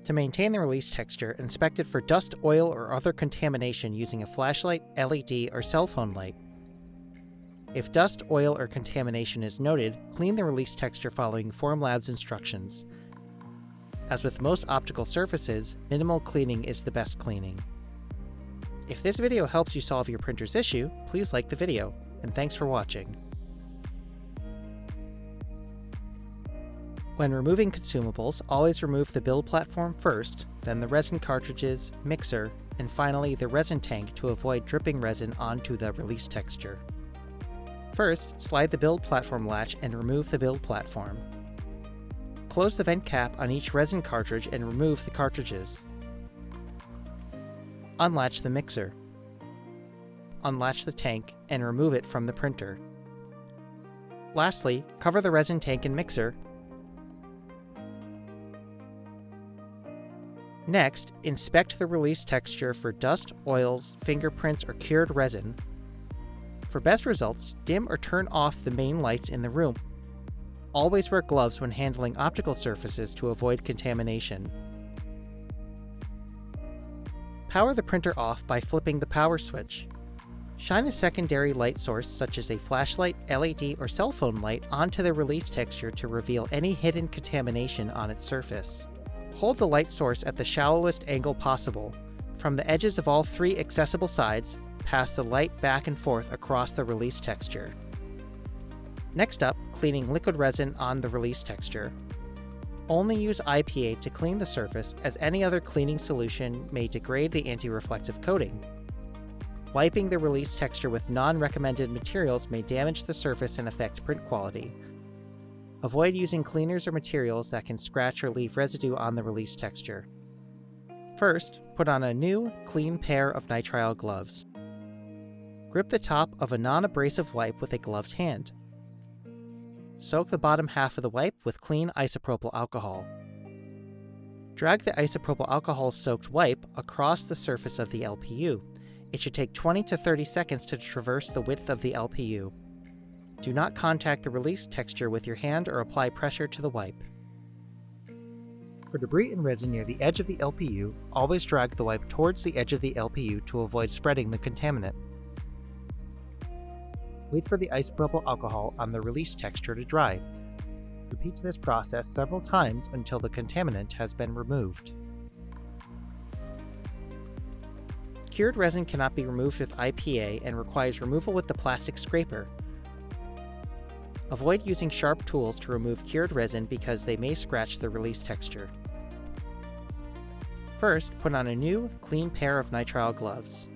To maintain the release texture, inspect it for dust, oil, or other contamination using a flashlight, LED, or cell phone light. If dust, oil, or contamination is noted, clean the release texture following Formlabs instructions. As with most optical surfaces, minimal cleaning is the best cleaning. If this video helps you solve your printer's issue, please like the video, and thanks for watching. When removing consumables, always remove the build platform first, then the resin cartridges, mixer, and finally the resin tank to avoid dripping resin onto the release texture. First, slide the build platform latch and remove the build platform. Close the vent cap on each resin cartridge and remove the cartridges. Unlatch the mixer. Unlatch the tank and remove it from the printer. Lastly, cover the resin tank and mixer. Next, inspect the release texture for dust, oils, fingerprints, or cured resin. For best results, dim or turn off the main lights in the room. Always wear gloves when handling optical surfaces to avoid contamination. Power the printer off by flipping the power switch. Shine a secondary light source such as a flashlight, LED, or cell phone light onto the release texture to reveal any hidden contamination on its surface. Hold the light source at the shallowest angle possible. From the edges of all three accessible sides, pass the light back and forth across the release texture. Next up, cleaning liquid resin on the release texture. Only use IPA to clean the surface, as any other cleaning solution may degrade the anti-reflective coating. Wiping the release texture with non-recommended materials may damage the surface and affect print quality. Avoid using cleaners or materials that can scratch or leave residue on the release texture. First, put on a new, clean pair of nitrile gloves. Grip the top of a non-abrasive wipe with a gloved hand. Soak the bottom half of the wipe with clean isopropyl alcohol. Drag the isopropyl alcohol-soaked wipe across the surface of the LPU. It should take 20 to 30 seconds to traverse the width of the LPU. Do not contact the release texture with your hand or apply pressure to the wipe. For debris and resin near the edge of the LPU, always drag the wipe towards the edge of the LPU to avoid spreading the contaminant. Wait for the isopropyl alcohol on the release texture to dry. Repeat this process several times until the contaminant has been removed. Cured resin cannot be removed with IPA and requires removal with the plastic scraper. Avoid using sharp tools to remove cured resin because they may scratch the release texture. First, put on a new, clean pair of nitrile gloves.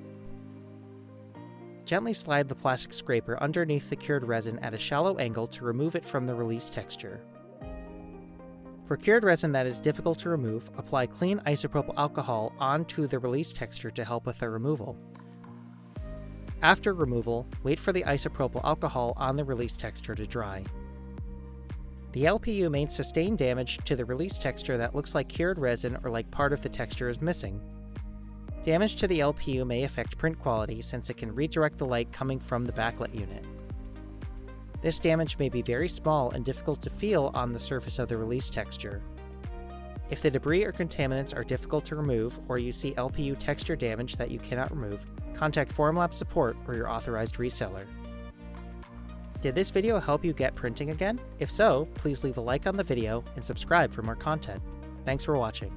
Gently slide the plastic scraper underneath the cured resin at a shallow angle to remove it from the release texture. For cured resin that is difficult to remove, apply clean isopropyl alcohol onto the release texture to help with the removal. After removal, wait for the isopropyl alcohol on the release texture to dry. The LPU may sustain damage to the release texture that looks like cured resin or like part of the texture is missing. Damage to the LPU may affect print quality since it can redirect the light coming from the backlight unit. This damage may be very small and difficult to feel on the surface of the release texture. If the debris or contaminants are difficult to remove, or you see LPU texture damage that you cannot remove, contact Formlabs support or your authorized reseller. Did this video help you get printing again? If so, please leave a like on the video and subscribe for more content. Thanks for watching.